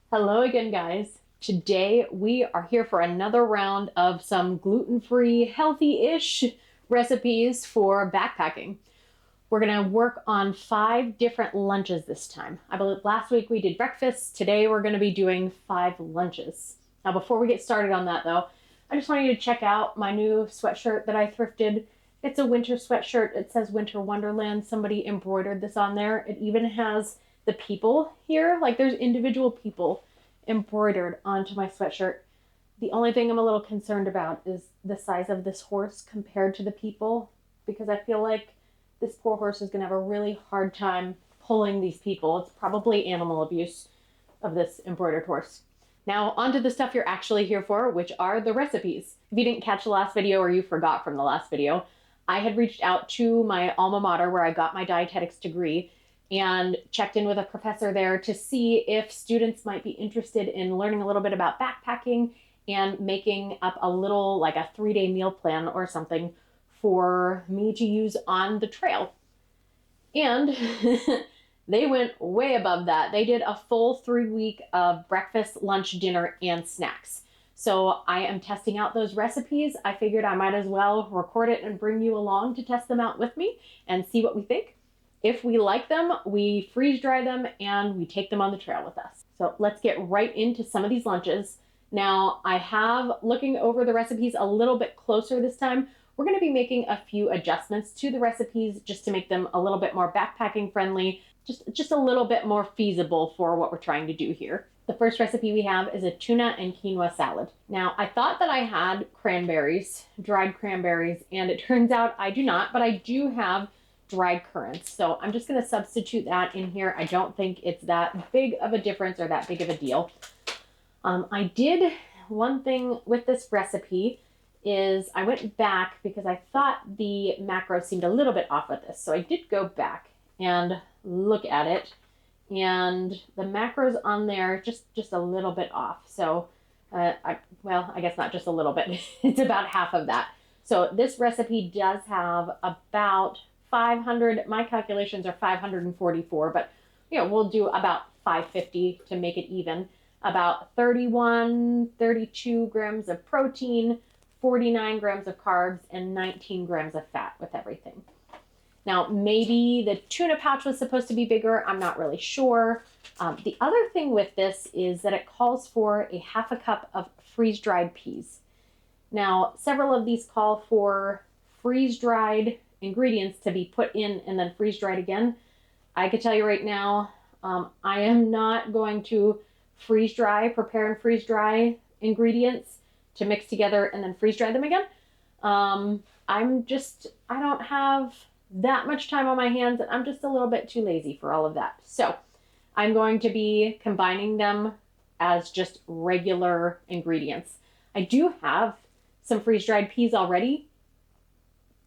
Hello again, guys. Today we are here for another round of some gluten-free, healthy-ish recipes for backpacking. We're going to work on 5 different lunches this time. I believe last week we did breakfast. Today we're going to be doing 5 lunches. Now, before we get started on that, though, I just want you to check out my new sweatshirt that I thrifted. It's a winter sweatshirt. It says Winter Wonderland. Somebody embroidered this on there. It even has the people here. Like, there's individual people embroidered onto my sweatshirt. The only thing I'm a little concerned about is the size of this horse compared to the people, because I feel like this poor horse is going to have a really hard time pulling these people. It's probably animal abuse of this embroidered horse. Now, onto the stuff you're actually here for, which are the recipes. If you didn't catch the last video or you forgot from the last video, I had reached out to my alma mater where I got my dietetics degree and checked in with a professor there to see if students might be interested in learning a little bit about backpacking and making up a little, like a 3-day meal plan or something for me to use on the trail. And they went way above that. They did a full 3-week of breakfast, lunch, dinner, and snacks. So I am testing out those recipes. I figured I might as well record it and bring you along to test them out with me and see what we think. If we like them, we freeze dry them and we take them on the trail with us. So let's get right into some of these lunches. Now, I have, looking over the recipes a little bit closer this time, we're going to be making a few adjustments to the recipes just to make them a little bit more backpacking friendly, just a little bit more feasible for what we're trying to do here. The first recipe we have is a tuna and quinoa salad. Now, I thought that I had cranberries, dried cranberries, and it turns out I do not, but I do have dried currants. So I'm just going to substitute that in here. I don't think it's that big of a difference or that big of a deal. I did one thing with this recipe is I went back because I thought the macros seemed a little bit off with this. So I did go back and look at it, and the macros on there just a little bit off. So I guess not just a little bit. It's about half of that. So this recipe does have about 500, my calculations are 544, but we'll do about 550 to make it even. About 32 grams of protein, 49 grams of carbs, and 19 grams of fat with everything. Now, maybe the tuna pouch was supposed to be bigger. I'm not really sure. The other thing with this is that it calls for a half a cup of freeze-dried peas. Now, several of these call for freeze-dried ingredients to be put in and then freeze-dried again. I could tell you right now, I am not going to prepare and freeze-dry ingredients to mix together and then freeze-dry them again. I don't have that much time on my hands, and I'm just a little bit too lazy for all of that. So I'm going to be combining them as just regular ingredients. I do have some freeze-dried peas already,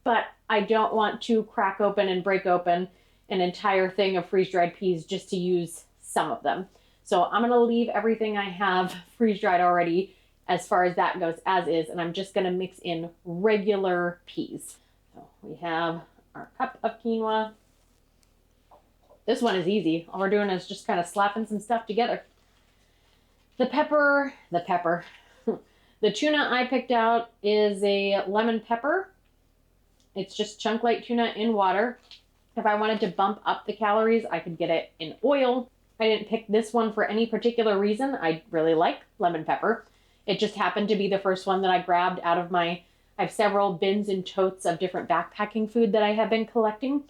but I don't want to crack open and break open an entire thing of freeze-dried peas just to use some of them. So I'm going to leave everything I have freeze-dried already as far as that goes as is, and I'm just going to mix in regular peas. So we have our cup of quinoa. This one is easy. All we're doing is just kind of slapping some stuff together. The tuna I picked out is a lemon pepper. It's just chunk light tuna in water. If I wanted to bump up the calories, I could get it in oil. I didn't pick this one for any particular reason. I really like lemon pepper. It just happened to be the first one that I grabbed out of I have several bins and totes of different backpacking food that I have been collecting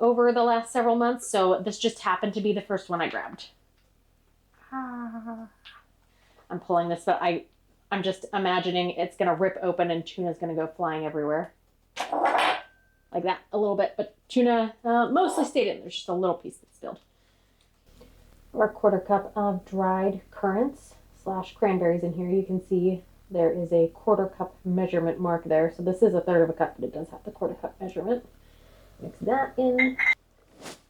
over the last several months. So this just happened to be the first one I grabbed. I'm pulling this, but I'm just imagining it's going to rip open and tuna's going to go flying everywhere. Like that a little bit, but tuna mostly stayed in. There's just a little piece that spilled. Our 1/4 cup of dried currants / cranberries in here. You can see there is a 1/4 cup measurement mark there. So this is a 1/3 of a cup, but it does have the 1/4 cup measurement. Mix that in.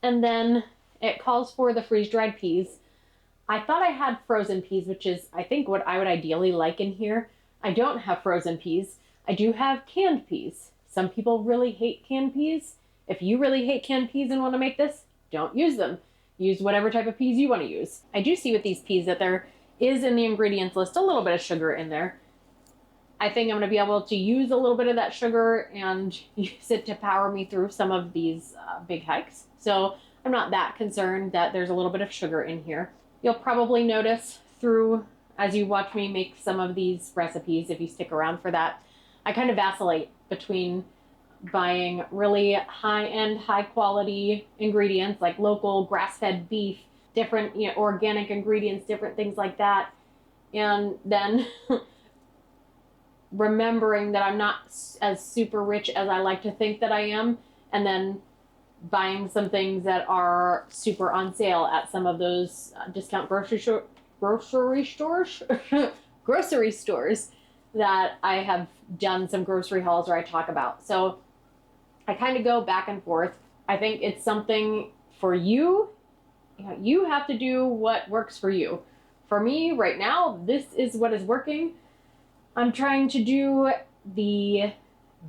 And then it calls for the freeze-dried peas. I thought I had frozen peas, which is, I think, what I would ideally like in here. I don't have frozen peas. I do have canned peas. Some people really hate canned peas. If you really hate canned peas and want to make this, don't use them. Use whatever type of peas you want to use. I do see with these peas that there is in the ingredients list a little bit of sugar in there. I think I'm going to be able to use a little bit of that sugar and use it to power me through some of these big hikes. So I'm not that concerned that there's a little bit of sugar in here. You'll probably notice through, as you watch me make some of these recipes, if you stick around for that, I kind of vacillate between buying really high-end, high-quality ingredients like local grass-fed beef, different organic ingredients, different things like that, and then remembering that I'm not as super rich as I like to think that I am, and then buying some things that are super on sale at some of those discount grocery stores grocery stores that I have done some grocery hauls or I talk about. So I kind of go back and forth. I think it's something for you. You have to do what works for you. For me right now, this is what is working. I'm trying to do the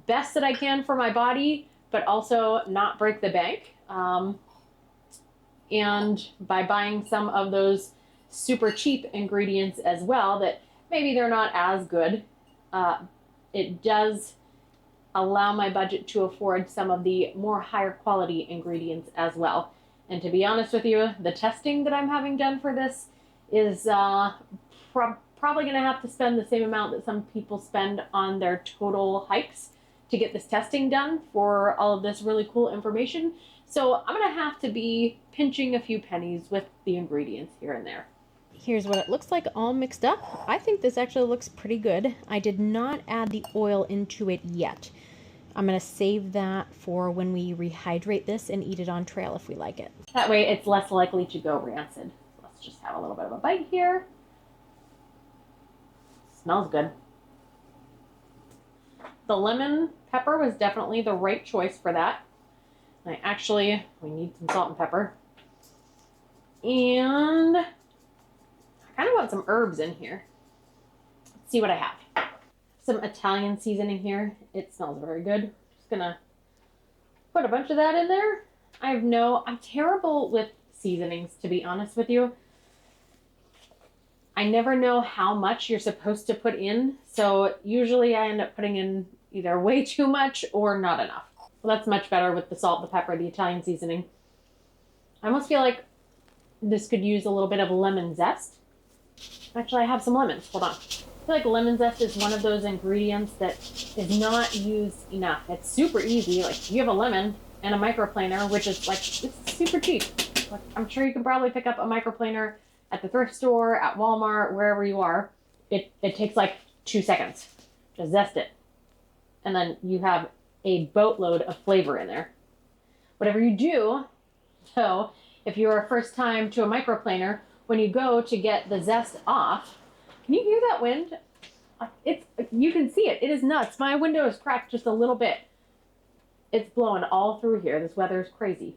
best that I can for my body, but also not break the bank. And by buying some of those super cheap ingredients as well, that maybe they're not as good, it does allow my budget to afford some of the more higher quality ingredients as well. And to be honest with you, the testing that I'm having done for this is probably going to have to spend the same amount that some people spend on their total hikes to get this testing done for all of this really cool information. So I'm going to have to be pinching a few pennies with the ingredients here and there. Here's what it looks like all mixed up. I think this actually looks pretty good. I did not add the oil into it yet. I'm going to save that for when we rehydrate this and eat it on trail if we like it. That way it's less likely to go rancid. So let's just have a little bit of a bite here. Smells good. The lemon pepper was definitely the right choice for that. We need some salt and pepper. And I kind of want some herbs in here. Let's see what I have. Some Italian seasoning here. It smells very good. Just gonna put a bunch of that in there. I'm terrible with seasonings, to be honest with you. I never know how much you're supposed to put in, so usually I end up putting in either way too much or not enough. Well, that's much better with the salt, the pepper, the Italian seasoning. I almost feel like this could use a little bit of lemon zest. Actually, I have some lemons. Hold on. I feel like lemon zest is one of those ingredients that is not used enough. It's super easy. Like, you have a lemon and a microplaner, which is like, it's super cheap. Like, I'm sure you can probably pick up a microplaner at the thrift store, at Walmart, wherever you are. It takes like 2 seconds. Just zest it. And then you have a boatload of flavor in there. Whatever you do, so if you're a first time to a microplaner, when you go to get the zest off, can you hear that wind? You can see it. It is nuts. My window is cracked just a little bit. It's blowing all through here. This weather is crazy.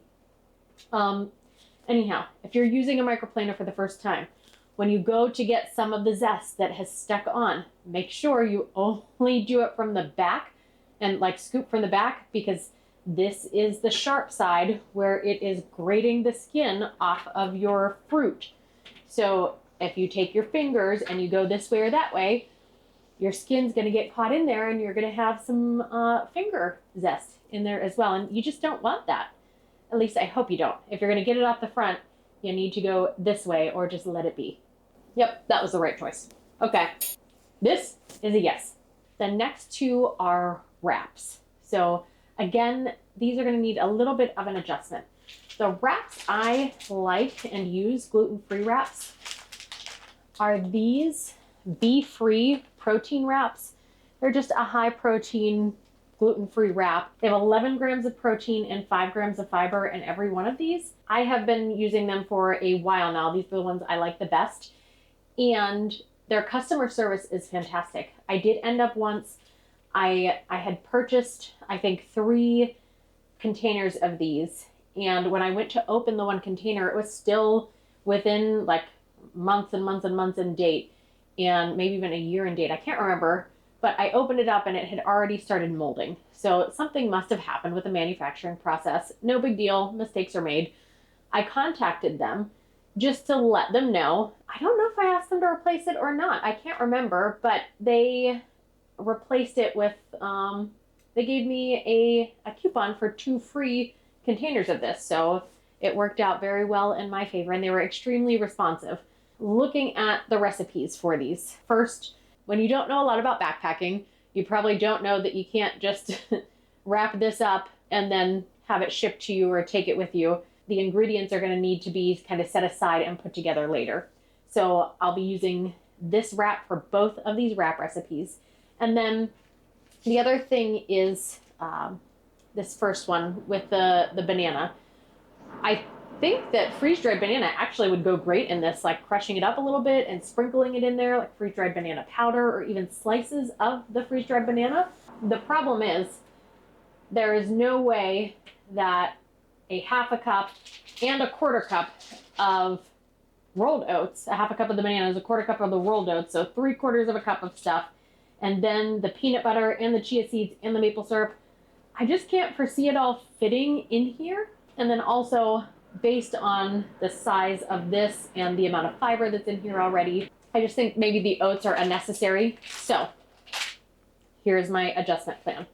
Anyhow, if you're using a microplaner for the first time, when you go to get some of the zest that has stuck on, make sure you only do it from the back and like scoop from the back, because this is the sharp side where it is grating the skin off of your fruit. So if you take your fingers and you go this way or that way, your skin's going to get caught in there and you're going to have some finger zest in there as well. And you just don't want that. At least I hope you don't. If you're going to get it off the front, you need to go this way or just let it be. Yep, that was the right choice. Okay, this is a yes. The next two are wraps. So again, these are going to need a little bit of an adjustment. The wraps I like and use, gluten-free wraps, are these bee-free protein wraps. They're just a high protein gluten-free wrap. They have 11 grams of protein and 5 grams of fiber in every one of these. I have been using them for a while now. These are the ones I like the best. And their customer service is fantastic. I did end up once, I had purchased, I think, 3 containers of these. And when I went to open the one container, it was still within like months and months and months in date, and maybe even a year in date. I can't remember, but I opened it up and it had already started molding. So something must have happened with the manufacturing process. No big deal. Mistakes are made. I contacted them just to let them know. I don't know if I asked them to replace it or not. I can't remember, but they replaced it with, they gave me a coupon for 2 free containers of this. So it worked out very well in my favor, and they were extremely responsive. Looking at the recipes for these. First, when you don't know a lot about backpacking, you probably don't know that you can't just wrap this up and then have it shipped to you or take it with you. The ingredients are going to need to be kind of set aside and put together later. So I'll be using this wrap for both of these wrap recipes. And then the other thing is this first one with the banana. I think that freeze-dried banana actually would go great in this, like crushing it up a little bit and sprinkling it in there, like freeze-dried banana powder or even slices of the freeze-dried banana. The problem is there is no way that a half a cup and a quarter cup of rolled oats, a half a cup of the bananas, a quarter cup of the rolled oats, so 3/4 of a cup of stuff, and then the peanut butter and the chia seeds and the maple syrup. I just can't foresee it all fitting in here. And then also, based on the size of this and the amount of fiber that's in here already, I just think maybe the oats are unnecessary. So here's my adjustment plan.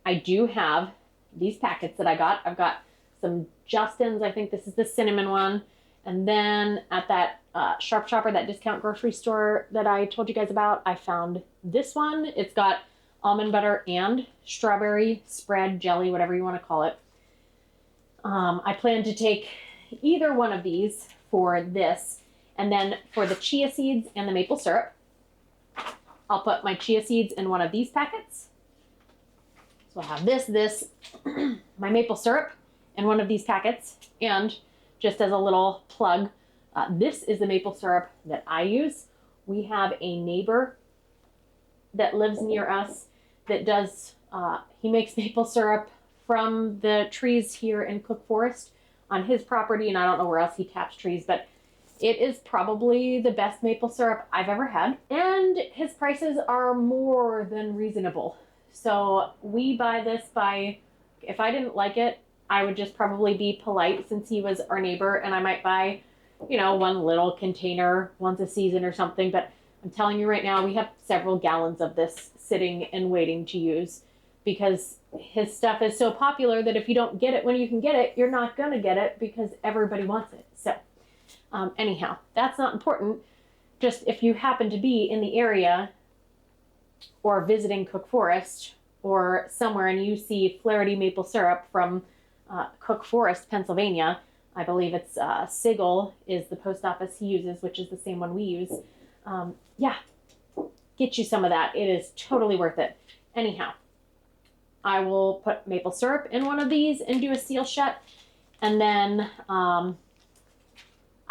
I do have these packets that I got. I've got some Justin's. I think this is the cinnamon one. And then at that Sharp Shopper, that discount grocery store that I told you guys about, I found this one. It's got almond butter and strawberry spread jelly, whatever you want to call it. I plan to take either one of these for this. And then for the chia seeds and the maple syrup, I'll put my chia seeds in one of these packets. So I'll have this, my maple syrup in one of these packets. And just as a little plug, this is the maple syrup that I use. We have a neighbor that lives near us that does, he makes maple syrup from the trees here in Cook Forest on his property, and I don't know where else he taps trees, but it is probably the best maple syrup I've ever had. And his prices are more than reasonable. So we buy this by, if I didn't like it, I would just probably be polite since he was our neighbor, and I might buy, you know, one little container once a season or something. But I'm telling you right now, we have several gallons of this sitting and waiting to use because his stuff is so popular that if you don't get it when you can get it, you're not going to get it because everybody wants it. So anyhow, that's not important. Just if you happen to be in the area or visiting Cook Forest or somewhere and you see Flaherty maple syrup from Cook Forest, Pennsylvania, I believe it's Sigel is the post office he uses, which is the same one we use. Yeah, get you some of that. It is totally worth it. Anyhow, I will put maple syrup in one of these and do a seal shut. And then I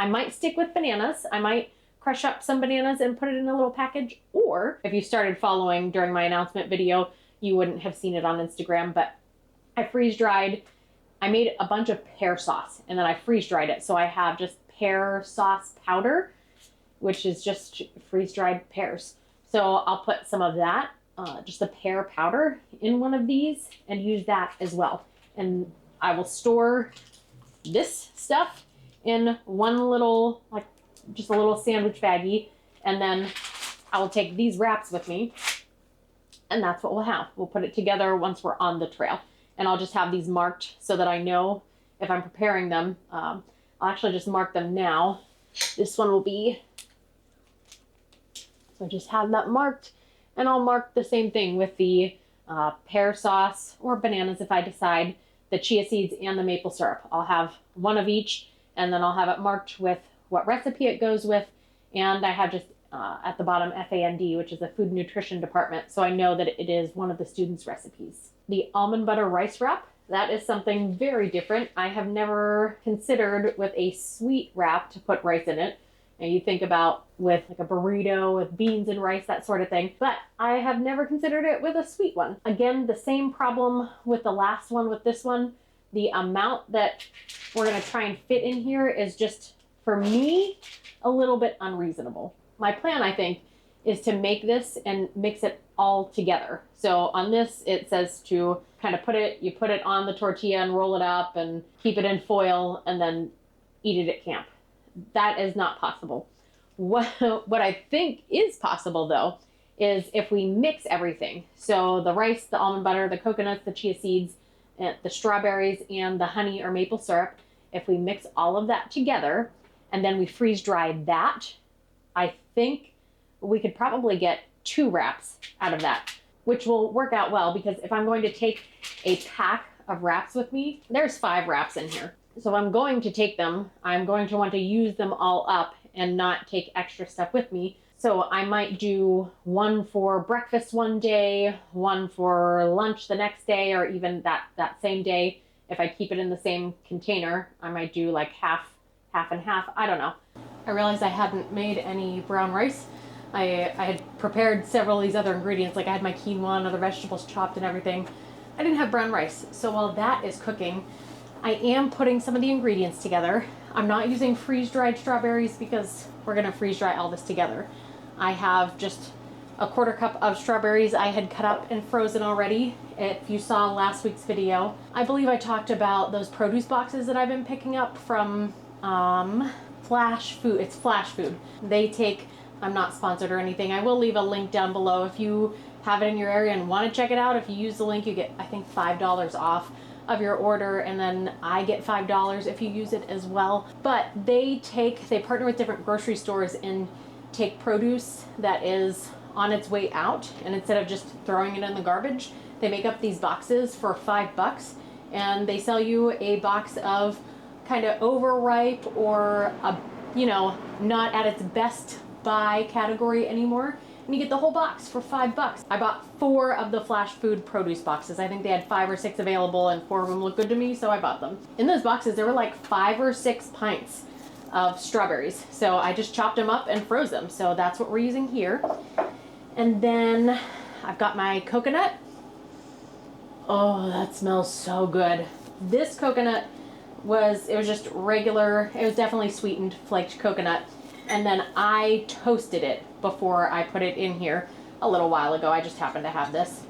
might stick with bananas. I might crush up some bananas and put it in a little package. Or if you started following during my announcement video, you wouldn't have seen it on Instagram, but I freeze dried. I made a bunch of pear sauce and then I freeze dried it. So I have just pear sauce powder, which is just freeze dried pears. So I'll put some of that, just the pear powder in one of these and use that as well. And I will store this stuff in one little, like just a little sandwich baggie. And then I will take these wraps with me and that's what we'll have. We'll put it together once we're on the trail. And I'll just have these marked so that I know if I'm preparing them. I'll actually just mark them now. This one will be, so I just have that marked. And I'll mark the same thing with the pear sauce or bananas if I decide, the chia seeds and the maple syrup. I'll have one of each and then I'll have it marked with what recipe it goes with. And I have just at the bottom FAND, which is the food and nutrition department. So I know that it is one of the students' recipes. The almond butter rice wrap, that is something very different. I have never considered with a sweet wrap to put rice in it. And you think about with like a burrito with beans and rice, that sort of thing. But I have never considered it with a sweet one. Again, the same problem with the last one with this one. The amount that we're going to try and fit in here is just, for me, a little bit unreasonable. My plan, I think, is to make this and mix it all together. So on this, it says to kind of you put it on the tortilla and roll it up and keep it in foil and then eat it at camp. That is not possible. What I think is possible though, is if we mix everything. So the rice, the almond butter, the coconuts, the chia seeds, the strawberries, and the honey or maple syrup, if we mix all of that together and then we freeze dry that, I think we could probably get 2 wraps out of that, which will work out well because if I'm going to take a pack of wraps with me, there's 5 wraps in here. So if I'm going to take them, I'm going to want to use them all up and not take extra stuff with me. So I might do 1 for breakfast one day, 1 for lunch the next day, or even that same day. If I keep it in the same container, I might do like half and half. I don't know. I realized I hadn't made any brown rice. I had prepared several of these other ingredients, like I had my quinoa and other vegetables chopped and everything. I didn't have brown rice. So while that is cooking, I am putting some of the ingredients together. I'm not using freeze-dried strawberries because we're gonna freeze dry all this together. I have just a 1/4 cup of strawberries I had cut up and frozen already. If you saw last week's video, I believe I talked about those produce boxes that I've been picking up from Flashfood. It's Flashfood. They take, I'm not sponsored or anything. I will leave a link down below if you have it in your area and want to check it out. If you use the link, you get, I think, $5 off of your order, and then I get $5 if you use it as well. But they partner with different grocery stores and take produce that is on its way out, and instead of just throwing it in the garbage, they make up these boxes for $5, and they sell you a box of kind of overripe or not at its best buy category anymore, and you get the whole box for $5. I bought 4 of the Flashfood produce boxes. I think they had 5 or 6 available, and 4 of them looked good to me, so I bought them. In those boxes, there were like 5 or 6 pints of strawberries, so I just chopped them up and froze them. So that's what we're using here. And then I've got my coconut. Oh, that smells so good. This coconut was just regular. It was definitely sweetened flaked coconut, and then I toasted it before I put it in here a little while ago. I just happened to have this.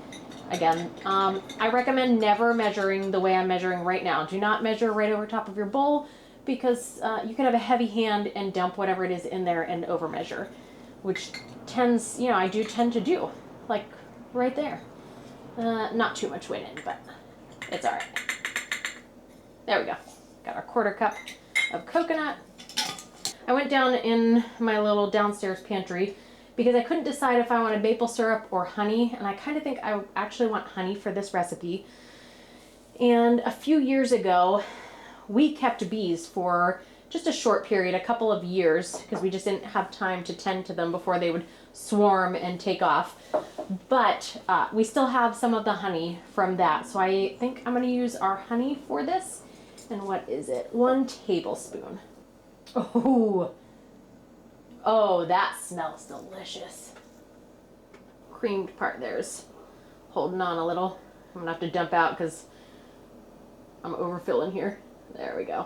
Again, I recommend never measuring the way I'm measuring right now. Do not measure right over top of your bowl, because you can have a heavy hand and dump whatever it is in there and over measure, which tends, I do tend to do, like right there. Not too much went in, but it's all right. There we go. Got our 1/4 cup of coconut. I went down in my little downstairs pantry because I couldn't decide if I wanted maple syrup or honey, and I kind of think I actually want honey for this recipe. And a few years ago, we kept bees for just a short period, a couple of years, because we just didn't have time to tend to them before they would swarm and take off. But we still have some of the honey from that. So I think I'm going to use our honey for this. And what is it? 1 tablespoon. Oh, that smells delicious. Creamed part there's holding on a little. I'm going to have to dump out because I'm overfilling here. There we go.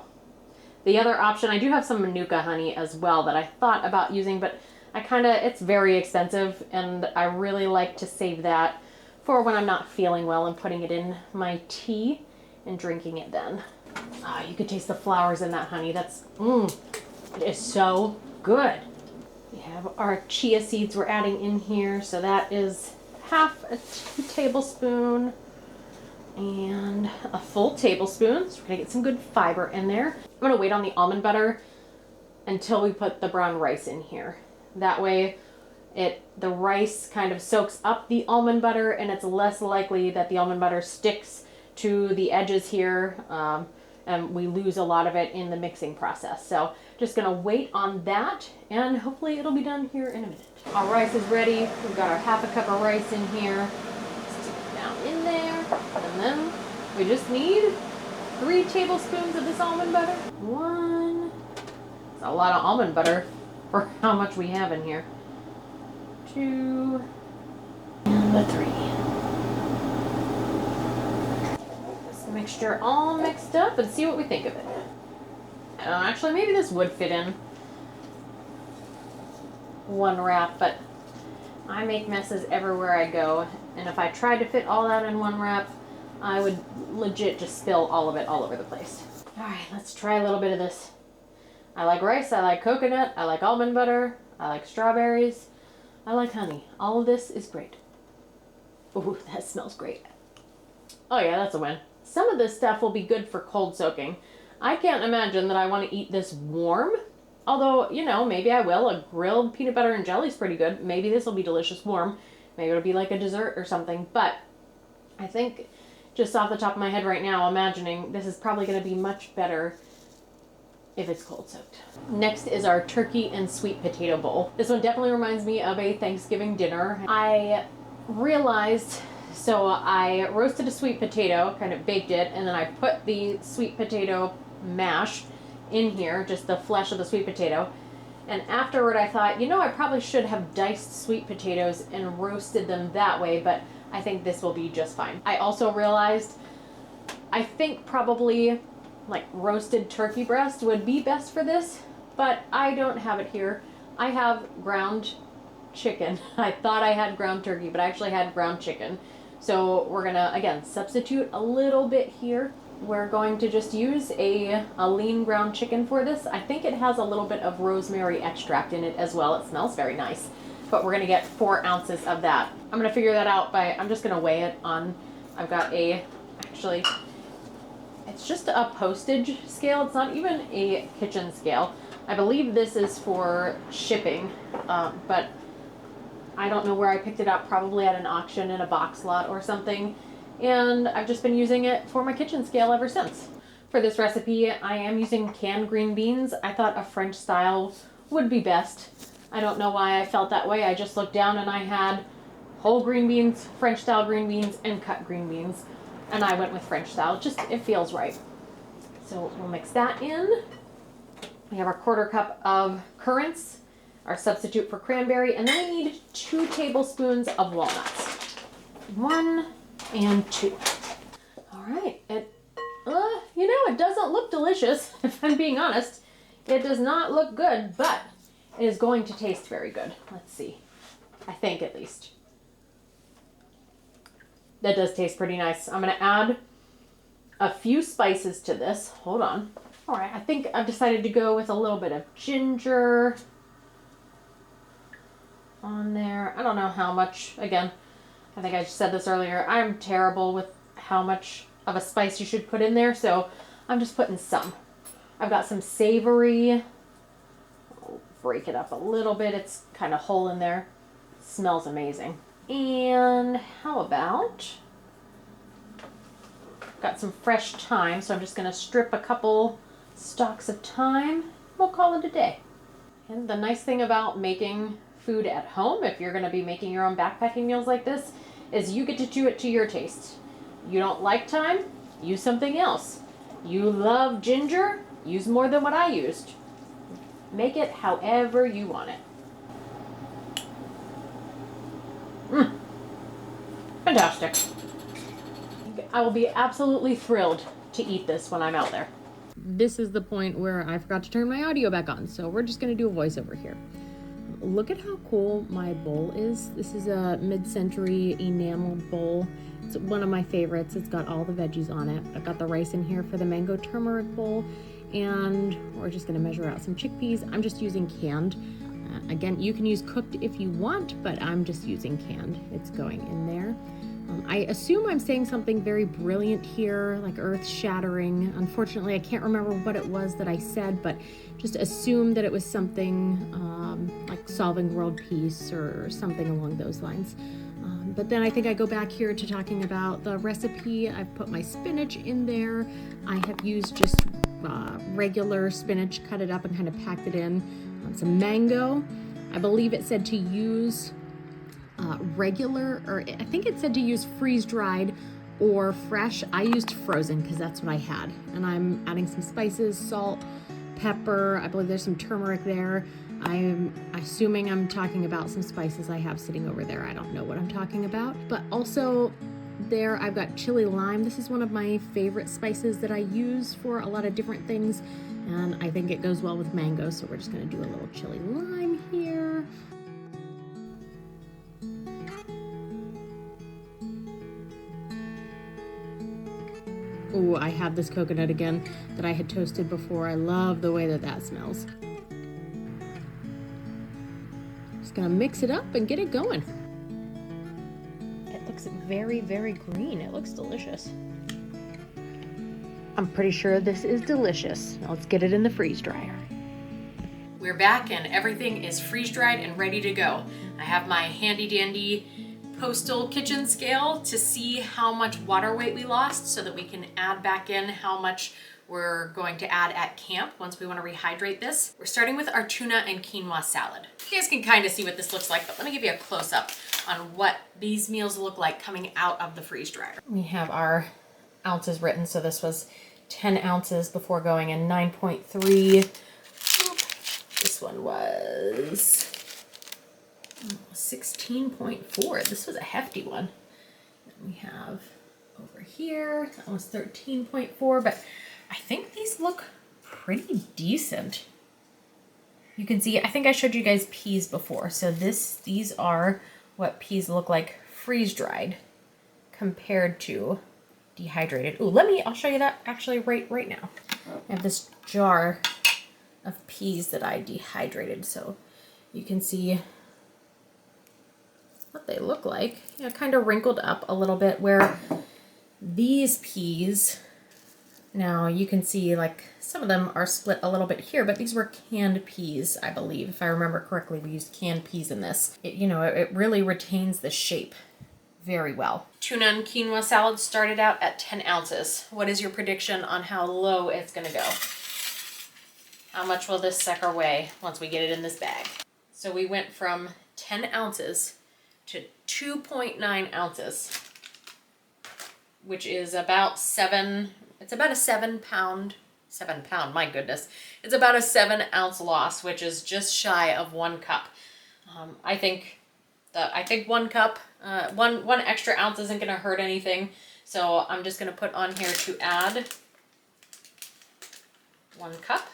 The other option, I do have some Manuka honey as well that I thought about using, but it's very expensive, and I really like to save that for when I'm not feeling well and putting it in my tea and drinking it then. You could taste the flowers in that honey. It is so good. We have our chia seeds we're adding in here, so that is half a tablespoon. And a full tablespoon, so we're gonna get some good fiber in there. I'm gonna wait on the almond butter until we put the brown rice in here. That way the rice kind of soaks up the almond butter, and it's less likely that the almond butter sticks to the edges here, and we lose a lot of it in the mixing process. So just gonna wait on that, and hopefully it'll be done here in a minute. Our rice is ready. We've got our half a cup of rice in here. Stick it down in there, and then we just need 3 tablespoons of this almond butter. 1. It's a lot of almond butter for how much we have in here. 2. And a 3. This mixture all mixed up and see what we think of it. Actually, maybe this would fit in 1 wrap, but I make messes everywhere I go, and if I tried to fit all that in one wrap, I would legit just spill all of it all over the place. All right, let's try a little bit of this. I like rice, I like coconut, I like almond butter, I like strawberries, I like honey. All of this is great. Ooh, that smells great. Oh yeah, that's a win. Some of this stuff will be good for cold soaking. I can't imagine that I want to eat this warm. Although, you know, maybe I will. A grilled peanut butter and jelly is pretty good. Maybe this will be delicious warm. Maybe it'll be like a dessert or something. But I think just off the top of my head right now, imagining this is probably going to be much better if it's cold soaked. Next is our turkey and sweet potato bowl. This one definitely reminds me of a Thanksgiving dinner. I realized, so I roasted a sweet potato, kind of baked it, and then I put the sweet potato mash in here, just the flesh of the sweet potato. And afterward I thought, you know, I probably should have diced sweet potatoes and roasted them that way, but I think this will be just fine. I also realized, I think probably like roasted turkey breast would be best for this, but I don't have it here. I have ground chicken. I thought I had ground turkey, but I actually had ground chicken. So we're gonna, again, substitute a little bit here. We're going to just use a lean ground chicken for this. I think it has a little bit of rosemary extract in it as well. It smells very nice. But we're gonna get 4 ounces of that. I'm gonna figure that out by, I'm just gonna weigh it on, I've got actually, it's just a postage scale. It's not even a kitchen scale. I believe this is for shipping, but I don't know where I picked it up, probably at an auction in a box lot or something. And I've just been using it for my kitchen scale ever since. For this recipe, I am using canned green beans. I thought a French style would be best. I don't know why I felt that way. I just looked down and I had whole green beans, French style green beans, and cut green beans. And I went with French style, just it feels right. So we'll mix that in. We have our 1/4 cup of currants, our substitute for cranberry, and then we need 2 tablespoons of walnuts. 1 and 2. All right, you know, it doesn't look delicious, if I'm being honest. It does not look good, but it is going to taste very good. Let's see. I think, at least. That does taste pretty nice. I'm gonna add a few spices to this. Hold on. All right, I think I've decided to go with a little bit of ginger on there. I don't know how much. Again, I think I just said this earlier. I'm terrible with how much of a spice you should put in there, so I'm just putting some. I've got some savory. I'll break it up a little bit. It's kind of whole in there. It smells amazing. And how about, got some fresh thyme, so I'm just going to strip a couple stalks of thyme. We'll call it a day. And the nice thing about making food at home, if you're going to be making your own backpacking meals like this, is you get to do it to your taste. You don't like thyme? Use something else. You love ginger? Use more than what I used. Make it however you want it. Fantastic. I will be absolutely thrilled to eat this when I'm out there. This is the point where I forgot to turn my audio back on, so we're just going to do a voiceover here. Look at how cool my bowl is. This is a mid-century enamel bowl. It's one of my favorites. It's got all the veggies on it. I've got the rice in here for the mango turmeric bowl, and we're just going to measure out some chickpeas. I'm just using canned. Again, you can use cooked if you want, but I'm just using canned. It's going in there. I assume I'm saying something very brilliant here, like earth-shattering. Unfortunately, I can't remember what it was that I said, but just assume that it was something like solving world peace or something along those lines. But then I think I go back here to talking about the recipe. I've put my spinach in there. I have used just regular spinach, cut it up and kind of packed it in. Some mango. I believe it said to use regular, or I think it said to use freeze-dried or fresh. I used frozen because that's what I had. And I'm adding some spices, salt, pepper. I believe there's some turmeric there. I'm assuming I'm talking about some spices I have sitting over there. I don't know what I'm talking about. But also there I've got chili lime. This is one of my favorite spices that I use for a lot of different things. And I think it goes well with mango. So we're just going to do a little chili lime here. Oh, I have this coconut again that I had toasted before. I love the way that that smells. Just gonna mix it up and get it going. It looks very, very green. It looks delicious. I'm pretty sure this is delicious. Now let's get it in the freeze dryer. We're back and everything is freeze dried and ready to go. I have my handy dandy postal kitchen scale to see how much water weight we lost so that we can add back in how much we're going to add at camp once we want to rehydrate this. We're starting with our tuna and quinoa salad. You guys can kind of see what this looks like, but let me give you a close-up on what these meals look like coming out of the freeze dryer. We have our ounces written, so this was 10 ounces before going in, 9.3. This one was 16.4. This was a hefty one. Then we have over here, that was 13.4, but I think these look pretty decent. You can see, I think I showed you guys peas before. So these are what peas look like freeze-dried compared to dehydrated. Ooh, I'll show you that actually right now. I have this jar of peas that I dehydrated, so you can see what they look like. Yeah, kind of wrinkled up a little bit, where these peas, now you can see like some of them are split a little bit here, but these were canned peas, I believe. If I remember correctly, we used canned peas in this. It really retains the shape very well. Tuna and quinoa salad started out at 10 ounces. What is your prediction on how low it's gonna go? How much will this sucker weigh once we get it in this bag? So we went from 10 ounces to 2.9 ounces, which is about a 7 pound, my goodness. It's about a 7 ounce loss, which is just shy of 1 cup. I think 1 cup, one extra ounce isn't gonna hurt anything. So I'm just gonna put on here to add 1 cup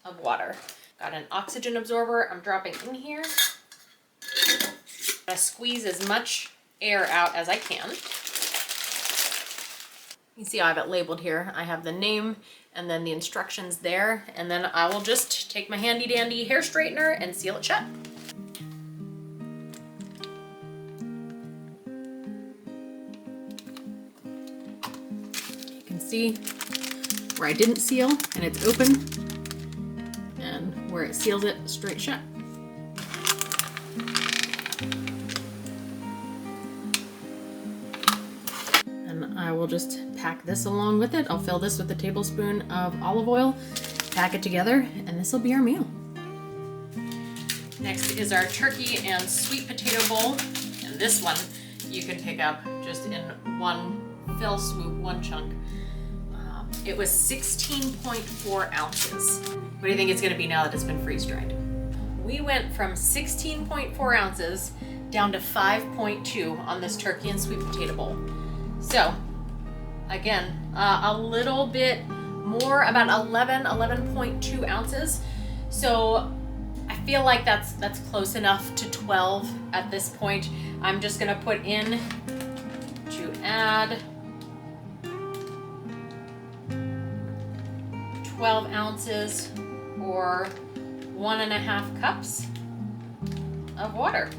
of water. Got an oxygen absorber I'm dropping in here. I'm gonna squeeze as much air out as I can. You see I have it labeled here. I have the name and then the instructions there, and then I will just take my handy dandy hair straightener and seal it shut. You can see where I didn't seal and it's open, and where it seals it straight shut. And I will just pack this along with it. I'll fill this with a tablespoon of olive oil, pack it together, and this will be our meal. Next is our turkey and sweet potato bowl. And this one you can pick up just in one fell swoop, one chunk. It was 16.4 ounces. What do you think it's gonna be now that it's been freeze-dried? We went from 16.4 ounces down to 5.2 on this turkey and sweet potato bowl. So, again, a little bit more, about 11.2 ounces. So I feel like that's close enough to 12 at this point. I'm just gonna put in to add 12 ounces or 1.5 cups of water.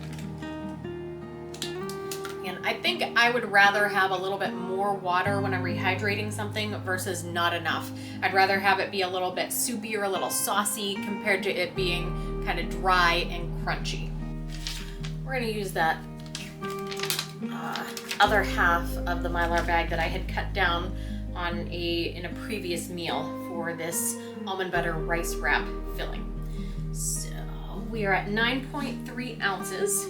And I think I would rather have a little bit more water when I'm rehydrating something versus not enough. I'd rather have it be a little bit soupy or a little saucy compared to it being kind of dry and crunchy. We're gonna use that other half of the Mylar bag that I had cut down in a previous meal for this almond butter rice wrap filling. So we are at 9.3 ounces.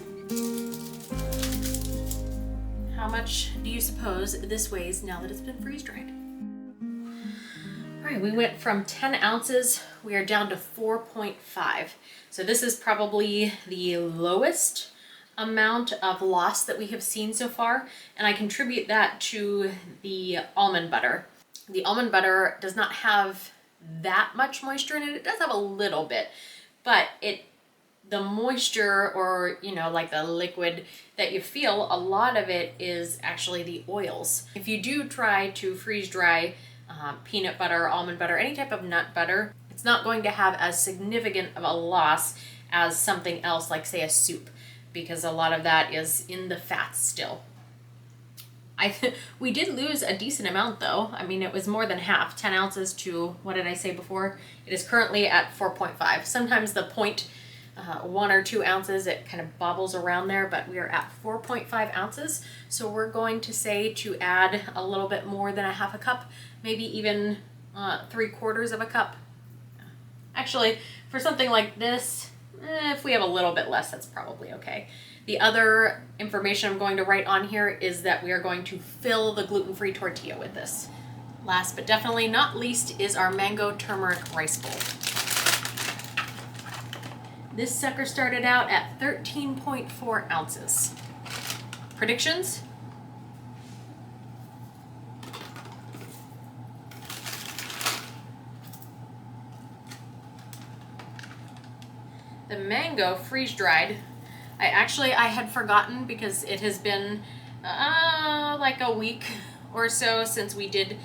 How much do you suppose this weighs now that it's been freeze-dried? All right, we went from 10 ounces, we are down to 4.5. So this is probably the lowest amount of loss that we have seen so far, and I contribute that to the almond butter. The almond butter does not have that much moisture in it. It does have a little bit, but it the moisture, or like the liquid that you feel, a lot of it is actually the oils. If you do try to freeze dry peanut butter, almond butter, any type of nut butter, it's not going to have as significant of a loss as something else, like say a soup, because a lot of that is in the fats still. We did lose a decent amount though. I mean, it was more than half, 10 ounces to, what did I say before? It is currently at 4.5. Sometimes the point 1 or 2 ounces, it kind of bobbles around there, but we are at 4.5 ounces. So we're going to say to add a little bit more than a half a cup, maybe even 3/4 of a cup. Actually, for something like this, if we have a little bit less, that's probably okay. The other information I'm going to write on here is that we are going to fill the gluten-free tortilla with this. Last but definitely not least is our mango turmeric rice bowl. This sucker started out at 13.4 ounces. Predictions? The mango freeze-dried, I had forgotten because it has been like a week or so since we did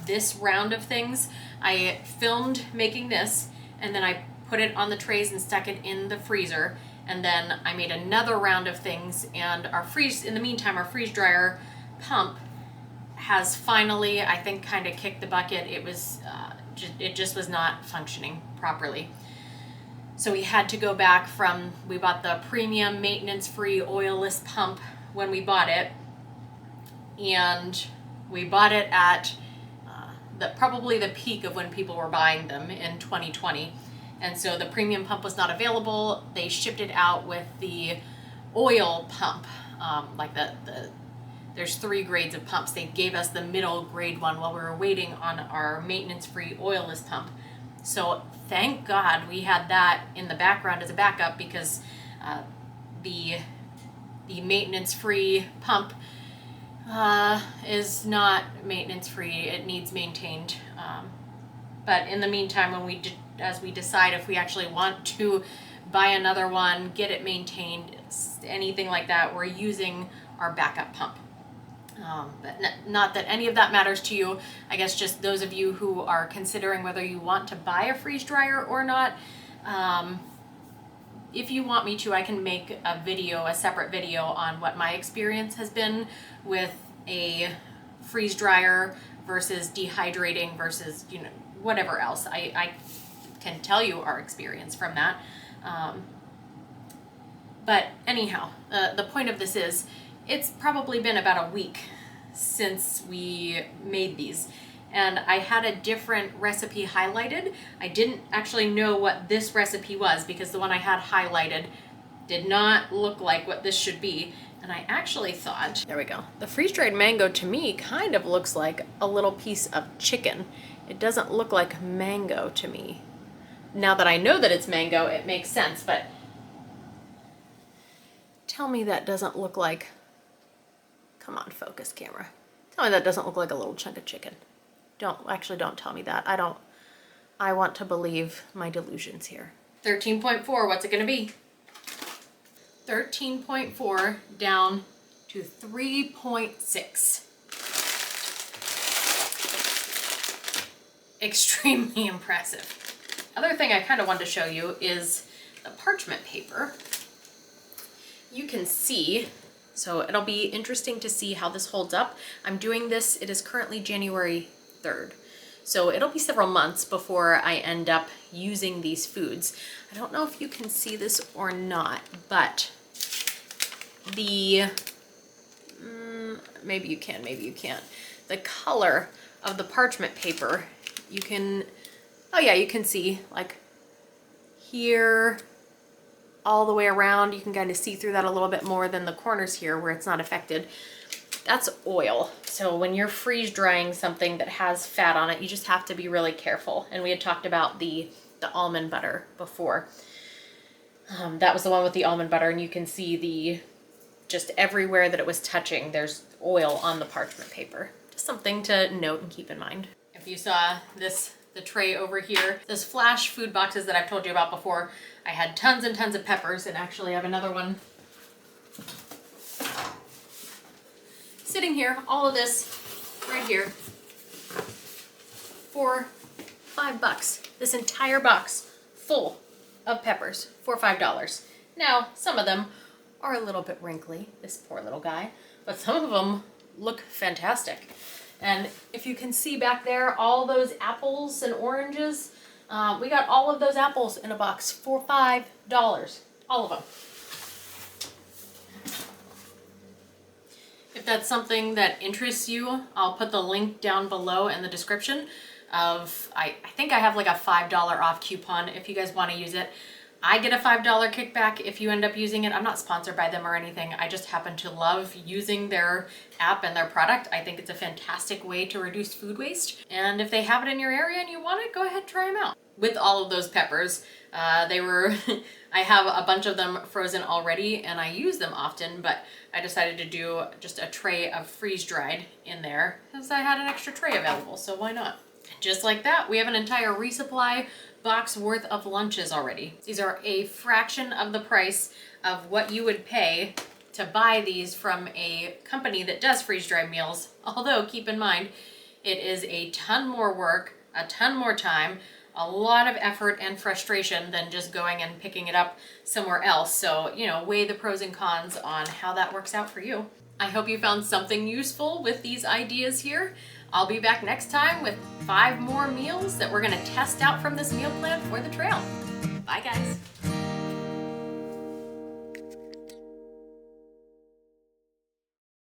this round of things. I filmed making this, and then I put it on the trays and stuck it in the freezer, and then I made another round of things, and in the meantime, our freeze dryer pump has finally, I think, kind of kicked the bucket. It was it just was not functioning properly. So we had to go back we bought the premium maintenance-free oilless pump when we bought it, and we bought it at probably the peak of when people were buying them in 2020. And so the premium pump was not available. They shipped it out with the oil pump, there's 3 grades of pumps. They gave us the middle grade one while we were waiting on our maintenance-free oilless pump. So thank God we had that in the background as a backup, because the maintenance-free pump is not maintenance-free. It needs maintained. But in the meantime, as we decide if we actually want to buy another one, get it maintained, anything like that, we're using our backup pump. But not that any of that matters to you. I guess just those of you who are considering whether you want to buy a freeze dryer or not. If you want me to, I can make a separate video on what my experience has been with a freeze dryer versus dehydrating versus, whatever else. I can tell you our experience from that. But anyhow, the point of this is, it's probably been about a week since we made these, and I had a different recipe highlighted. I didn't actually know what this recipe was, because the one I had highlighted did not look like what this should be. And I actually thought, there we go. The freeze-dried mango to me kind of looks like a little piece of chicken. It doesn't look like mango to me. Now that I know that it's mango, it makes sense, but tell me that doesn't look like, come on, focus camera. Tell me that doesn't look like a little chunk of chicken. Don't tell me that. I want to believe my delusions here. 13.4, what's it gonna be? 13.4 down to 3.6. Extremely impressive. Other thing I kind of wanted to show you is the parchment paper. You can see, so it'll be interesting to see how this holds up. I'm doing this, it is currently January 3rd. So it'll be several months before I end up using these foods. I don't know if you can see this or not, but maybe you can, maybe you can't. The color of the parchment paper, you can see, like here, all the way around, you can kind of see through that a little bit more than the corners here where it's not affected. That's oil. So when you're freeze drying something that has fat on it, you just have to be really careful. And we had talked about the almond butter before. That was the one with the almond butter, and you can see just everywhere that it was touching, there's oil on the parchment paper. Just something to note and keep in mind. If you saw this the tray over here. Those Flashfood boxes that I've told you about before. I had tons and tons of peppers, and actually I have another one sitting here. All of this right here for $5. This entire box full of peppers for $5. Now, some of them are a little bit wrinkly, this poor little guy, but some of them look fantastic. And if you can see back there, all those apples and oranges, we got all of those apples in a box for $5. All of them. If that's something that interests you, I'll put the link down below in the description of, I think I have like a $5 off coupon if you guys want to use it. I get a $5 kickback if you end up using it. I'm not sponsored by them or anything. I just happen to love using their app and their product. I think it's a fantastic way to reduce food waste. And if they have it in your area and you want it, go ahead, try them out. With all of those peppers, I have a bunch of them frozen already and I use them often, but I decided to do just a tray of freeze-dried in there because I had an extra tray available, so why not? Just like that, we have an entire resupply box worth of lunches already. These are a fraction of the price of what you would pay to buy these from a company that does freeze-dried meals. Although, keep in mind, it is a ton more work, a ton more time, a lot of effort and frustration than just going and picking it up somewhere else. So, you know, weigh the pros and cons on how that works out for you. I hope you found something useful with these ideas here. I'll be back next time with 5 more meals that we're gonna test out from this meal plan for the trail. Bye guys.